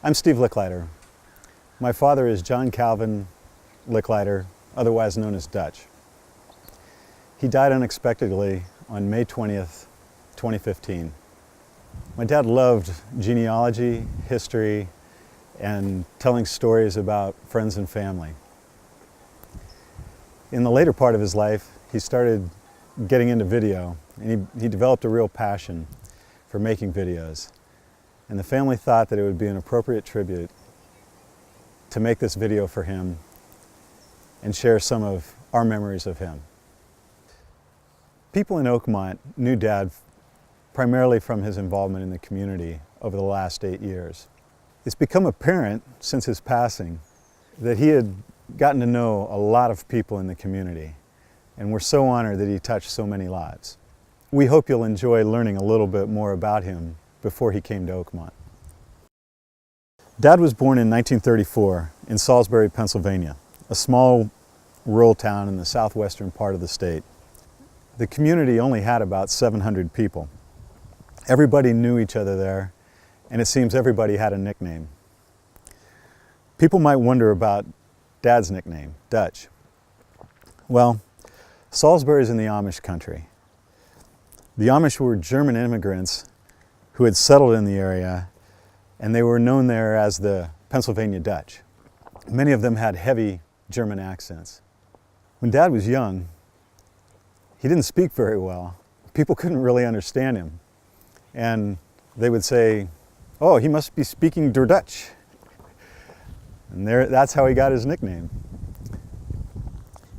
I'm Steve Licklider. My father is John Calvin Licklider, otherwise known as Dutch. He died unexpectedly on May 20th, 2015. My dad loved genealogy, history, and telling stories about friends and family. In the later part of his life, he started getting into video, and he developed a real passion for making videos. And the family thought that it would be an appropriate tribute to make this video for him and share some of our memories of him. People in Oakmont knew Dad primarily from his involvement in the community over the last 8 years. It's become apparent since his passing that he had gotten to know a lot of people in the community, and we're so honored that he touched so many lives. We hope you'll enjoy learning a little bit more about him before he came to Oakmont. Dad was born in 1934 in Salisbury, Pennsylvania, a small rural town in the southwestern part of the state. The community only had about 700 people. Everybody knew each other there, and it seems everybody had a nickname. People might wonder about Dad's nickname, Dutch. Well, Salisbury's in the Amish country. The Amish were German immigrants who had settled in the area, and they were known there as the Pennsylvania Dutch. Many of them had heavy German accents. When Dad was young, he didn't speak very well. People couldn't really understand him. And they would say, "Oh, he must be speaking der Dutch." And that's how he got his nickname.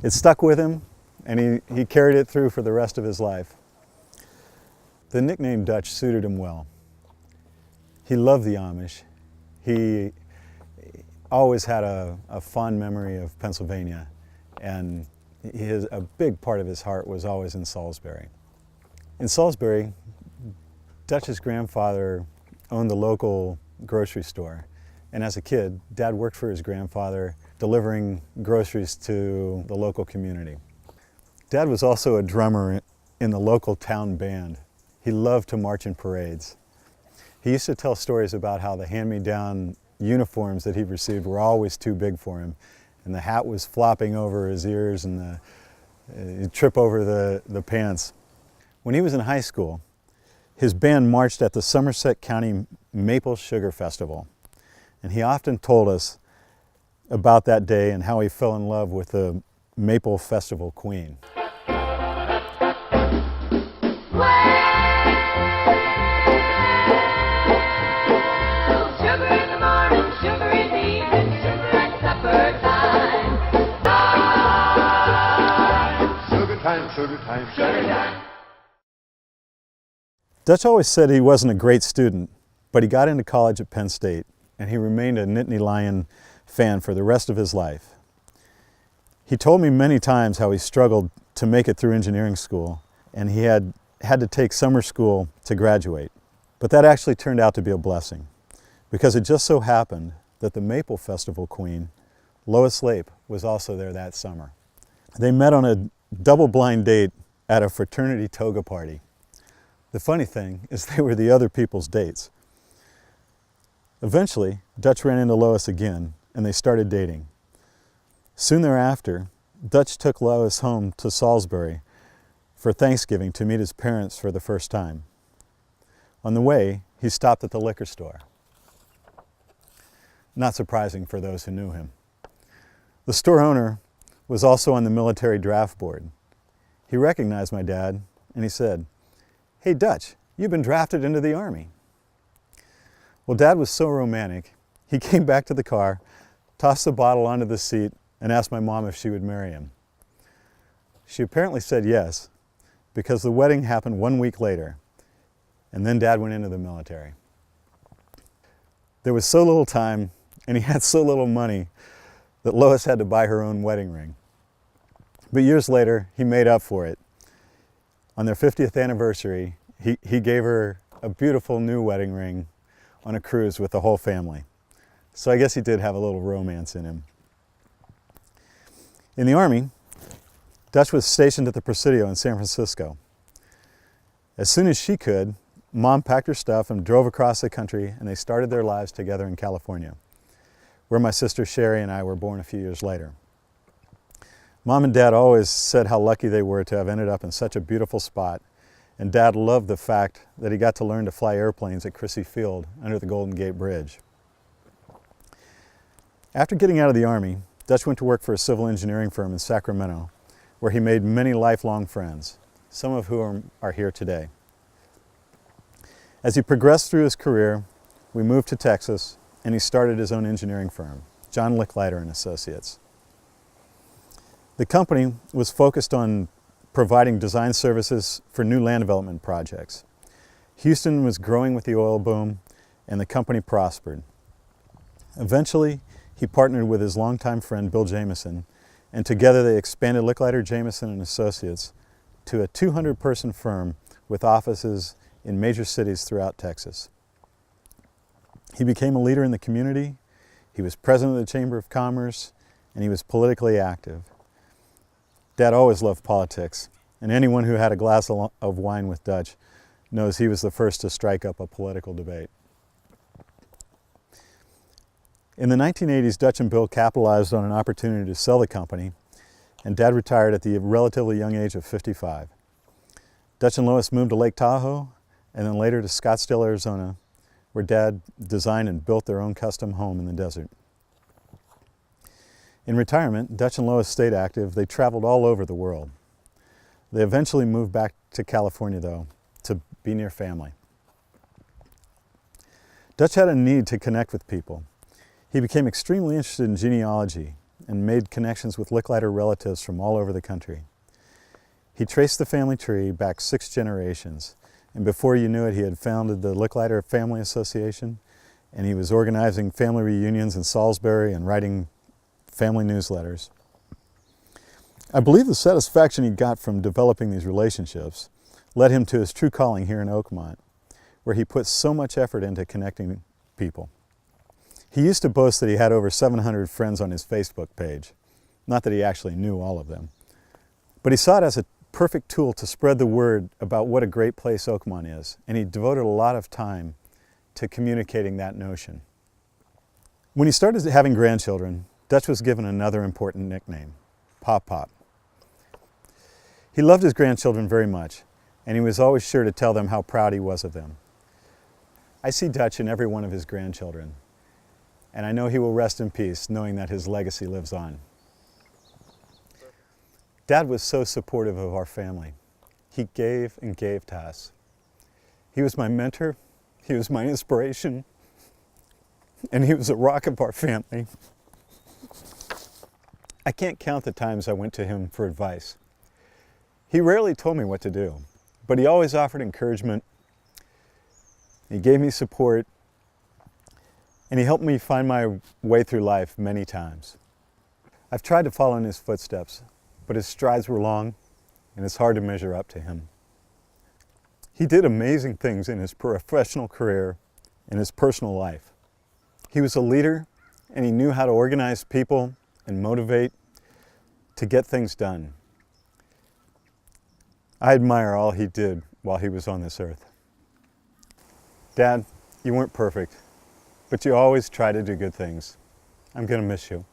It stuck with him, and he carried it through for the rest of his life. The nickname Dutch suited him well. He loved the Amish. He always had a fond memory of Pennsylvania, and a big part of his heart was always in Salisbury. In Salisbury, Dutch's grandfather owned the local grocery store, and as a kid, Dad worked for his grandfather delivering groceries to the local community. Dad was also a drummer in the local town band. He loved to march in parades. He used to tell stories about how the hand-me-down uniforms that he received were always too big for him, and the hat was flopping over his ears, and he'd trip over the pants. When he was in high school, his band marched at the Somerset County Maple Sugar Festival, and he often told us about that day and how he fell in love with the Maple Festival Queen. Sugar time, sugar time. Dutch always said he wasn't a great student, but he got into college at Penn State, and he remained a Nittany Lion fan for the rest of his life. He told me many times how he struggled to make it through engineering school, and he had to take summer school to graduate. But that actually turned out to be a blessing, because it just so happened that the Maple Festival Queen, Lois Lape, was also there that summer. They met on a double-blind date at a fraternity toga party. The funny thing is they were the other people's dates. Eventually, Dutch ran into Lois again, and they started dating. Soon thereafter, Dutch took Lois home to Salisbury for Thanksgiving to meet his parents for the first time. On the way, he stopped at the liquor store. Not surprising for those who knew him. The store owner was also on the military draft board. He recognized my dad, and he said, "Hey Dutch, you've been drafted into the Army." Well, Dad was so romantic, he came back to the car, tossed the bottle onto the seat, and asked my mom if she would marry him. She apparently said yes, because the wedding happened 1 week later, and then Dad went into the military. There was so little time, and he had so little money, that Lois had to buy her own wedding ring. But years later, he made up for it. On their 50th anniversary, he gave her a beautiful new wedding ring on a cruise with the whole family. So I guess he did have a little romance in him. In the Army, Dutch was stationed at the Presidio in San Francisco. As soon as she could, Mom packed her stuff and drove across the country, and they started their lives together in California, where my sister Sherry and I were born a few years later. Mom and Dad always said how lucky they were to have ended up in such a beautiful spot, and Dad loved the fact that he got to learn to fly airplanes at Crissy Field under the Golden Gate Bridge. After getting out of the Army, Dutch went to work for a civil engineering firm in Sacramento, where he made many lifelong friends, some of whom are here today. As he progressed through his career, we moved to Texas, and he started his own engineering firm, John Licklider and Associates. The company was focused on providing design services for new land development projects. Houston was growing with the oil boom, and the company prospered. Eventually, he partnered with his longtime friend Bill Jameson, and together they expanded Licklider, Jameson and Associates to a 200-person firm with offices in major cities throughout Texas. He became a leader in the community, he was president of the Chamber of Commerce, and he was politically active. Dad always loved politics, and anyone who had a glass of wine with Dutch knows he was the first to strike up a political debate. In the 1980s, Dutch and Bill capitalized on an opportunity to sell the company, and Dad retired at the relatively young age of 55. Dutch and Lois moved to Lake Tahoe, and then later to Scottsdale, Arizona, where Dad designed and built their own custom home in the desert. In retirement, Dutch and Lois stayed active. They traveled all over the world. They eventually moved back to California, though, to be near family. Dutch had a need to connect with people. He became extremely interested in genealogy and made connections with Licklider relatives from all over the country. He traced the family tree back 6 generations, and before you knew it, he had founded the Licklider Family Association, and he was organizing family reunions in Salisbury and writing family newsletters. I believe the satisfaction he got from developing these relationships led him to his true calling here in Oakmont, where he put so much effort into connecting people. He used to boast that he had over 700 friends on his Facebook page. Not that he actually knew all of them. But he saw it as a perfect tool to spread the word about what a great place Oakmont is, and he devoted a lot of time to communicating that notion. When he started having grandchildren, Dutch was given another important nickname, Popop. He loved his grandchildren very much, and he was always sure to tell them how proud he was of them. I see Dutch in every one of his grandchildren, and I know he will rest in peace knowing that his legacy lives on. Dad was so supportive of our family. He gave and gave to us. He was my mentor, he was my inspiration, and he was a rock of our family. I can't count the times I went to him for advice. He rarely told me what to do, but he always offered encouragement. He gave me support, and he helped me find my way through life many times. I've tried to follow in his footsteps, but his strides were long, and it's hard to measure up to him. He did amazing things in his professional career and his personal life. He was a leader, and he knew how to organize people and motivate to get things done. I admire all he did while he was on this earth. Dad, you weren't perfect, but you always try to do good things. I'm going to miss you.